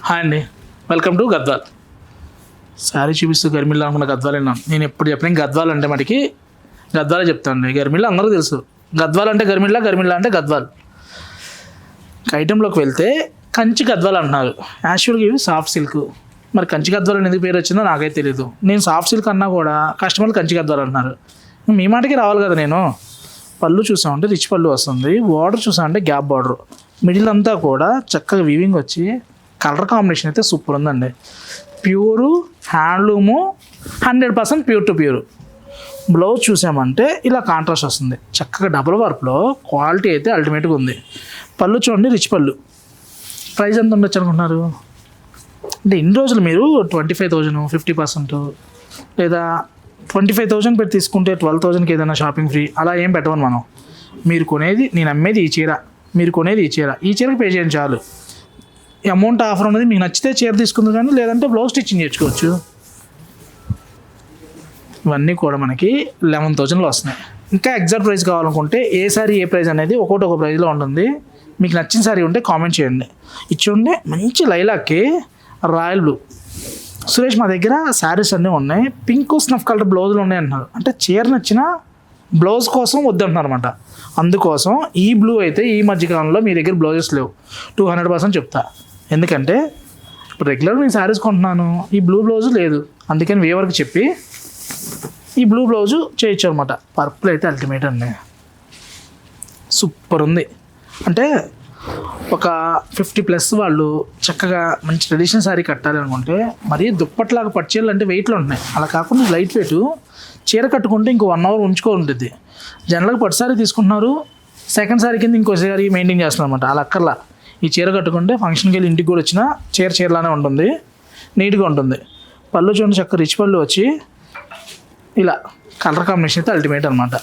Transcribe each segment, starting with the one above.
Hi అండి, welcome to Gadwal. Sari చూపిస్తూ గర్మిల్లా అనుకున్న గద్వాల్ విన్నాను. నేను ఎప్పుడు చెప్పిన గద్వాల్ అంటే మటుకి గద్వాలే చెప్తాను. గర్మిల్లా అందరూ తెలుసు. గద్వాల్ అంటే గర్మిల్లా, గర్మిల్లా అంటే గద్వాల్. ఐటెంలోకి వెళ్తే కంచి గద్వాల్ అంటున్నారు. యాక్చువల్గా ఇవి సాఫ్ట్ సిల్క్. మరి కంచి గద్వాల్ ఎందుకు పేరు వచ్చిందో నాకైతే తెలియదు. నేను సాఫ్ట్ సిల్క్ అన్నా కూడా కస్టమర్లు కంచి గద్వాల్ అంటున్నారు. మీ మాటకి రావాలి కదా. నేను పళ్ళు చూసామంటే రిచ్ పళ్ళు వస్తుంది. బార్డర్ చూసామంటే గ్యాప్ బార్డర్. మిడిల్ అంతా కూడా చక్కగా వీవింగ్ వచ్చి కలర్ కాంబినేషన్ అయితే సూపర్ ఉందండి. Pure handloom 100% pure to pure. Blouse చూసామంటే ఇలా కాంట్రాస్ట్ వస్తుంది. చక్కగా డబుల్ వర్క్లో క్వాలిటీ అయితే అల్టిమేట్గా ఉంది. పళ్ళు చూడండి, రిచ్ పళ్ళు. ప్రైస్ ఎంత ఉండొచ్చు అనుకుంటున్నారు? అంటే ఇన్ని రోజులు మీరు 25,000 50% లేదా 25,000 పెట్టి తీసుకుంటే 12,000కి ఏదైనా షాపింగ్ ఫ్రీ అలా ఏం పెట్టమని మనం. మీరు కొనేది, నేను అమ్మేది ఈ చీర, మీరు కొనేది ఈ చీర, ఈ చీరకు పే చేయండి చాలు. ఈ అమౌంట్ ఆఫర్ ఉన్నది మీకు నచ్చితే చీర తీసుకుంది, కానీ లేదంటే బ్లౌజ్ స్టిచ్చింగ్ చేసుకోవచ్చు. ఇవన్నీ కూడా మనకి 11,000లో వస్తున్నాయి. ఇంకా ఎగ్జాక్ట్ ప్రైస్ కావాలనుకుంటే ఏ సారీ ఏ ప్రైస్ అనేది ఒక్కొక్క ప్రైస్లో ఉంటుంది. మీకు నచ్చిన సారీ ఉంటే కామెంట్ చేయండి. ఇచ్చుండే మంచి లైలాక్కి రాయల్ బ్లూ. సురేష్, మా దగ్గర శారీస్ అన్నీ ఉన్నాయి, పింక్ స్నఫ్ కలర్ బ్లౌజులు ఉన్నాయి అంటున్నారు. అంటే చీర నచ్చిన బ్లౌజ్ కోసం వద్దంటున్నారు అనమాట. అందుకోసం ఈ బ్లూ అయితే ఈ మధ్యకాలంలో మీ దగ్గర బ్లౌజెస్ లేవు. 200% చెప్తా. ఎందుకంటే ఇప్పుడు రెగ్యులర్ నేను శారీస్ కొంటున్నాను, ఈ బ్లూ బ్లౌజు లేదు. అందుకని వేవర్కి చెప్పి ఈ బ్లూ బ్లౌజు చేయొచ్చు అనమాట. పర్పుల్ అయితే అల్టిమేట్ అండి, సూపర్ ఉంది. అంటే ఒక 50+ వాళ్ళు చక్కగా మంచి ట్రెడిషనల్ శారీ కట్టాలి అనుకుంటే మరీ దుప్పట్లాగా పట్టుచీరలు అంటే వెయిట్లో ఉంటున్నాయి. అలా కాకుండా లైట్ వెయిట్ చీర కట్టుకుంటే ఇంకో 1 hour ఉంచుకో ఉంటుంది. జనరల్గా పట్టు సారీ తీసుకుంటున్నారు, సెకండ్ సారీ కింద ఇంకో సారీ మెయింటైన్ చేస్తున్నారు అనమాట. అలా అక్కర్లా. ఈ చీర కట్టుకుంటే ఫంక్షన్కి వెళ్ళి ఇంటికి కూడా వచ్చినా చీరలానే ఉంటుంది, నీట్గా ఉంటుంది. పళ్ళు చూడండి, చక్కగా రిచ్ పళ్ళు వచ్చి ఇలా కలర్ కాంబినేషన్ అయితే అల్టిమేట్ అనమాట.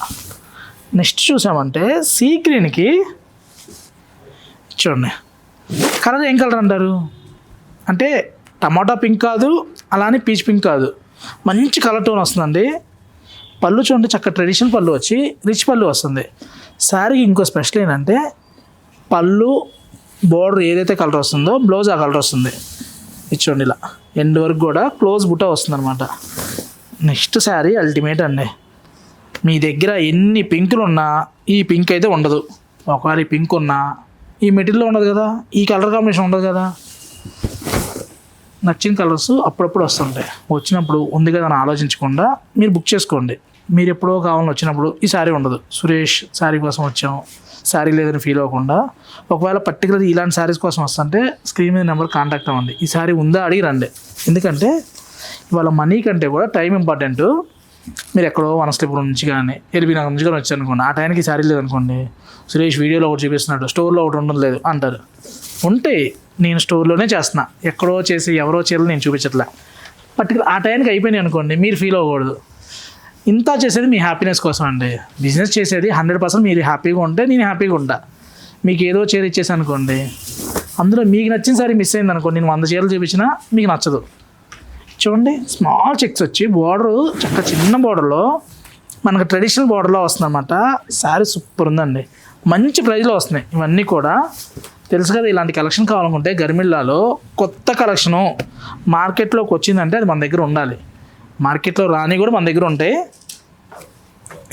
నెక్స్ట్ చూసామంటే సీ గ్రీన్కి చూడండి, కలర్ ఏం కలర్ అంటారు అంటే టమాటా పింక్ కాదు, అలానే పీచ్ పింక్ కాదు, మంచి కలర్ టోన్ వస్తుందండి. పళ్ళు చూడండి, చక్కగా ట్రెడిషనల్ పళ్ళు వచ్చి రిచ్ పళ్ళు వస్తుంది. శారీకి ఇంకో స్పెషల్ ఏంటంటే పళ్ళు బోర్డర్ ఏదైతే కలర్ వస్తుందో బ్లౌజ్ ఆ కలర్ వస్తుంది. ఇచ్చోండి ఇలా ఎండ్ వరకు కూడా క్లోజ్ బుట్ట వస్తుంది అనమాట. నెక్స్ట్ శారీ అల్టిమేట్ అండి. మీ దగ్గర ఎన్ని పింకులు ఉన్నా ఈ పింక్ అయితే ఉండదు. ఒకవేళ ఈ పింక్ ఉన్నా ఈ మెటీరియల్ ఉండదు కదా, ఈ కలర్ కాంబినేషన్ ఉండదు కదా. నచ్చిన కలర్స్ అప్పుడప్పుడు వస్తుంటాయి. వచ్చినప్పుడు ఉంది కదా అని ఆలోచించకుండా మీరు బుక్ చేసుకోండి. మీరు ఎప్పుడో కావాలని వచ్చినప్పుడు ఈ శారీ ఉండదు. సురేష్ శారీ కోసం వచ్చాం, శారీ లేదని ఫీల్ అవ్వకుండా, ఒకవేళ పర్టికులర్ ఇలాంటి శారీస్ కోసం వస్తుంటే స్క్రీన్ మీద నెంబర్ కాంటాక్ట్ అవ్వండి. ఈ శారీ ఉందా అడిగి రండి. ఎందుకంటే ఇవాళ మనీ కంటే కూడా టైం ఇంపార్టెంట్. మీరు ఎక్కడో వనస్లీపురం నుంచి కానీ ఎల్బీ నగర్ నుంచి కానీ వచ్చారనుకోండి, ఆ టైంకి శారీ లేదనుకోండి, సురేష్ వీడియోలో ఒకటి చూపిస్తున్నాడు, స్టోర్లో ఒకటి ఉండడం లేదు అంటారు. ఉంటే నేను స్టోర్లోనే చేస్తున్నా, ఎక్కడో చేసి ఎవరో చీరలు నేను చూపించట్లే. పర్టికులర్ ఆ టైంకి అయిపోయినాయి అనుకోండి, మీరు ఫీల్ అవ్వకూడదు. ఇంత చేసేది మీ హ్యాపీనెస్ కోసం అండి. బిజినెస్ చేసేది 100% మీరు హ్యాపీగా ఉంటే నేను హ్యాపీగా ఉంటా. మీకు ఏదో చీర ఇచ్చేసి అనుకోండి, అందులో మీకు నచ్చిన సారీ మిస్ అయింది అనుకోండి, నేను 100 చీరలు చూపించినా మీకు నచ్చదు. చూడండి, స్మాల్ చెక్స్ వచ్చి బార్డరు చక్కగా చిన్న బార్డర్లో మనకు ట్రెడిషనల్ బార్డర్లో వస్తుంది అనమాట. శారీ సూపర్ ఉందండి, మంచి ప్రైస్లో వస్తున్నాయి. ఇవన్నీ కూడా తెలుసు కదా. ఇలాంటి కలెక్షన్ కావాలనుకుంటే గర్మిల్లాలో కొత్త కలెక్షను మార్కెట్లోకి వచ్చిందంటే అది మన దగ్గర ఉండాలి. మార్కెట్లో రాని కూడా మన దగ్గర ఉంటాయి.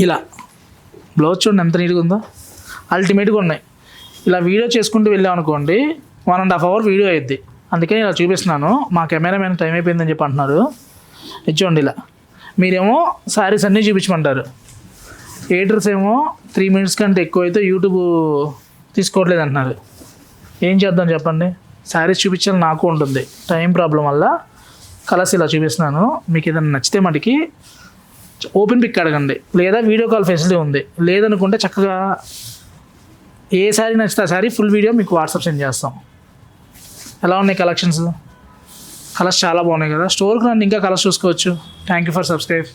ఇలా బ్లౌజ్ చూడండి ఎంత నీట్గా ఉందో, అల్టిమేట్గా ఉన్నాయి. ఇలా వీడియో చేసుకుంటూ వెళ్ళాం అనుకోండి 1.5 hour వీడియో అయ్యిద్ది. అందుకని ఇలా చూపిస్తున్నాను. మా కెమెరామెన్ టైం అయిపోయిందని చెప్పి అంటున్నారు. ఇచ్చోండి ఇలా. మీరేమో శారీస్ అన్నీ చూపించమంటారు, ఎడిటర్స్ ఏమో 3 minutes కంటే ఎక్కువ అయితే యూట్యూబ్ తీసుకోవట్లేదు అంటున్నారు. ఏం చేద్దాం చెప్పండి. శారీస్ చూపించాలి నాకు ఉంటుంది, టైం ప్రాబ్లం వల్ల కలర్స్ ఇలా చూపిస్తున్నాను. మీకు ఏదైనా నచ్చితే మటుకి ఓపెన్ పిక్ అడగండి, లేదా వీడియో కాల్ ఫెసిలిటీ ఉంది. లేదనుకుంటే చక్కగా ఏ శారీ నచ్చితే ఆ శారీ ఫుల్ వీడియో మీకు వాట్సాప్ సెండ్ చేస్తాం. ఎలా ఉన్నాయి కలెక్షన్స్? కలర్స్ చాలా బాగున్నాయి కదా. స్టోర్కి రండి, ఇంకా కలర్స్ చూసుకోవచ్చు. Thank you for subscribe.